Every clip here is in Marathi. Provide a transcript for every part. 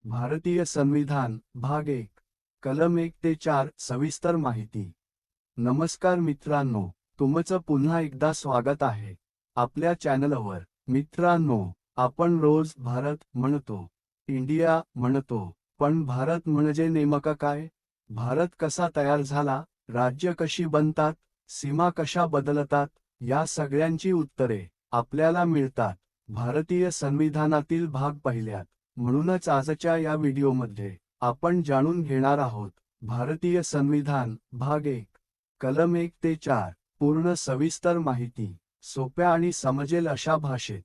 भारतीय संविधान भाग 1 कलम 1 ते 4 सविस्तर माहिती। नमस्कार मित्रांनो, तुमचं पुन्हा एकदा स्वागत आहे आपल्या चॅनलवर। मित्रांनो, आपण रोज भारत म्हणतो, इंडिया म्हणतो, पण भारत म्हणजे नेमकं काय? भारत कसा तयार झाला, राज्य कशी बनतात, सीमा कशा बदलतात, या सगळ्यांची उत्तरे आपल्याला मिळतात भारतीय संविधानातील भाग पहिल्यात। म्हणूनच आजच्या या व्हिडिओमध्ये आपण जाणून घेणार आहोत भारतीय संविधान भाग 1 कलम 1 ते 4 पूर्ण सविस्तर माहिती सोप्या आणि समजेल अशा भाषेत।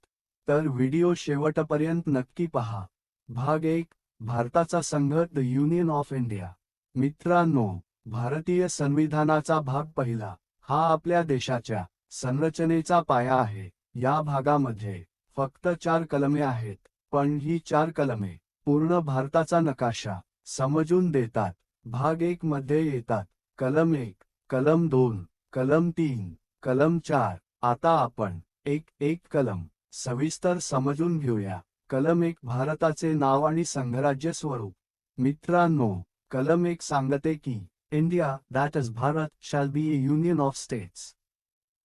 तर व्हिडिओ शेवटपर्यंत नक्की पहा। भाग 1 भारताचा संघ द युनियन ऑफ इंडिया। मित्रांनो, भारतीय संविधानाचा भाग पहिला हा आपल्या देशाच्या संरचनेचा पाया आहे। या भागामध्ये फक्त 4 कलमे आहेत, पण ही 4 कलमे पूर्ण भारताचा नकाशा समजून देतात। भाग 1 मध्ये येतात कलम 1, कलम 2, कलम 3, कलम 4। आता आपण एक कलम सविस्तर समजून घेऊया। कलम 1 भारताचे नाव आणि संघराज्य स्वरूप। मित्रांनो, कलम 1 सांगते की India that is Bharat shall be A union of states.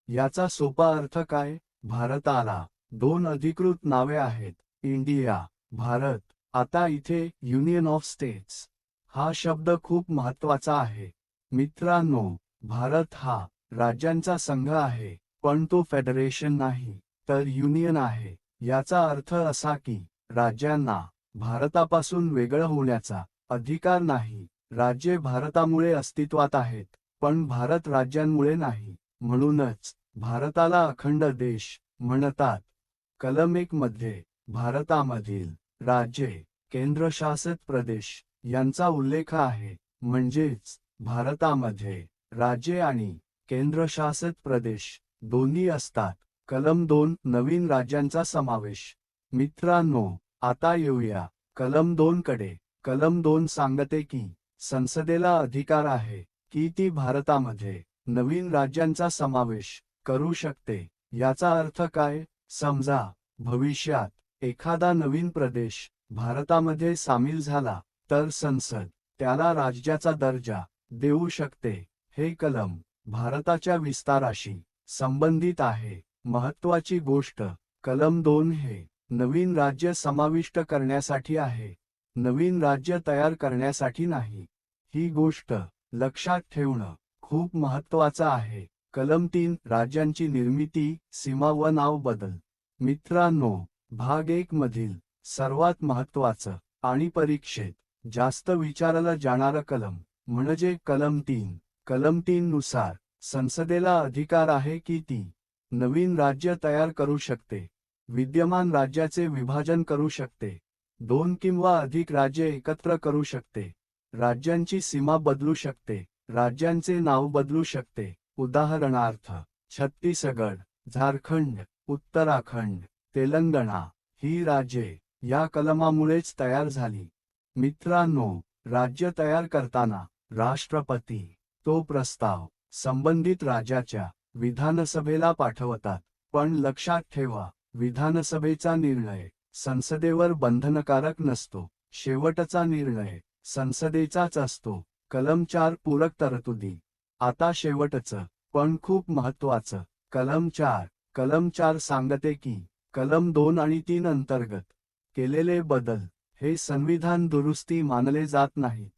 याचा सोपा अर्थ काय? भारताला 2 अधिकृत नावे आहेत, इंडिया भारत। आता इथे युनियन ऑफ स्टेट्स हा शब्द खूप महत्त्वाचा आहे। मित्रांनो, भारत हा राज्यांचा संघ आहे, पण तो फेडरेशन नाही तर युनियन आहे। याचा अर्थ असा की राज्यांना भारतापासून वेगळं होण्याचा अधिकार नाही। राज्ये भारतामुळे अस्तित्वात आहेत, पण भारत राज्यांमुळे नाही। म्हणूनच भारताला अखंड देश म्हणतात। कलम 1 मध्ये भारतामधील राज्ये, केंद्रशासित प्रदेश यांचा उल्लेख आहे। म्हणजेच भारतामध्ये राज्ये आणि केंद्रशासित प्रदेश दोन्ही असतात। कलम 2 नवीन राज्यांचा समावेश। मित्रांनो, आता येऊया कलम 2 कडे। कलम 2 सांगते की संसदेला अधिकार आहे की ती भारतामध्ये नवीन राज्यांचा समावेश करू शकते। याचा अर्थ काय? समजा भविष्यात एखादा नवीन प्रदेश भारतामध्ये सामील झाला तर संसद त्याला राज्याचा दर्जा देऊ शकते। हे कलम भारताच्या विस्ताराशी संबंधित आहे। महत्त्वाची गोष्ट, कलम 2 हे नवीन राज्य समाविष्ट करण्यासाठी आहे, नवीन राज्य तयार करण्यासाठी नाही। ही गोष्ट लक्षात ठेवणं खूप महत्त्वाचं आहे। कलम 3 राज्यांची निर्मिती, सीमा व नाव बदल। मित्रांनो, भाग 1 मधील सर्वात महत्त्वाचं आणि परीक्षेत जास्त विचारलं जाणारं कलम म्हणजे कलम 3। कलम 3 नुसार संसदेला अधिकार आहे की ती नवीन राज्य तयार करू शकते, विद्यमान राज्याचे विभाजन करू शकते, 2 किंवा अधिक राज्ये एकत्र करू शकते, राज्यांची सीमा बदलू शकते, राज्यांचे नाव बदलू शकते। उदाहरणार्थ छत्तीसगड, झारखंड, उत्तराखंड, तेलंगणा ही राज्ये या कलमामुळेच तयार झाली। मित्रांनो, राज्य तयार करताना राष्ट्रपती तो प्रस्ताव संबंधित राज्याच्या विधानसभेला पाठवतात। पण लक्षात ठेवा, विधानसभेचा निर्णय संसदेवर बंधनकारक नसतो, शेवटचा निर्णय संसदेचाच असतो। कलम 4 पूरक तरतुदी। आता शेवटचं पण खूप महत्त्वाचं कलम 4। कलम 4 सांगते की कलम 2 आणि 3 अंतर्गत केलेले बदल हे संविधान दुरुस्ती मानले जात नाहीत।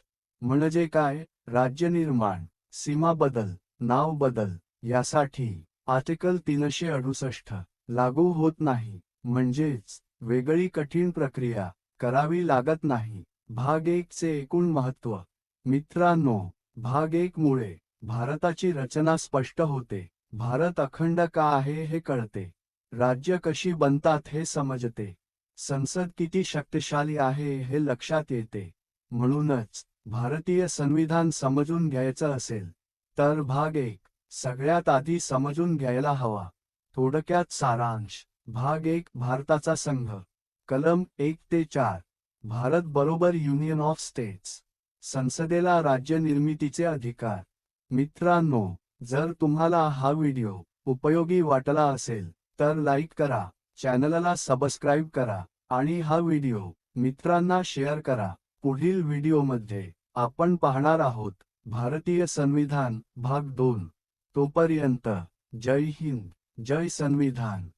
म्हणजे काय? राज्य निर्माण, सीमा बदल, नाव बदल यासाठी आर्टिकल 368 लागू होत नाही। म्हणजेच वेगळी कठीण प्रक्रिया करावी लागत नाही। भाग 1 चे एकूण महत्त्व। मित्रांनो, भाग 1 मुळे भारताची रचना स्पष्ट होते। भारत अखंड का आहे हे कळते, राज्य कशी बनतात हे समजते, संसद किती शक्तिशाली आहे हे लक्षात येते। म्हणूनच भारतीय संविधान समजून घ्यायचं असेल तर भाग 1 सगळ्यात आधी समजून घ्यायला हवा। थोडक्यात सारांश, भाग 1 भारताचा संघ। कलम 1 ते 4 भारत बरोबर युनियन ऑफ स्टेट्स, संसदेला राज्य निर्मितीचे अधिकार। मित्रांनो, जर तुम्हाला हा व्हिडिओ उपयोगी वाटला असेल तर लाईक करा, चॅनलला सबस्क्राईब करा आणि हा व्हिडिओ मित्रांना शेअर करा. पुढील व्हिडिओमध्ये आपण पाहणार आहोत भारतीय संविधान भाग 2. तोपर्यंत जय हिंद, जय संविधान.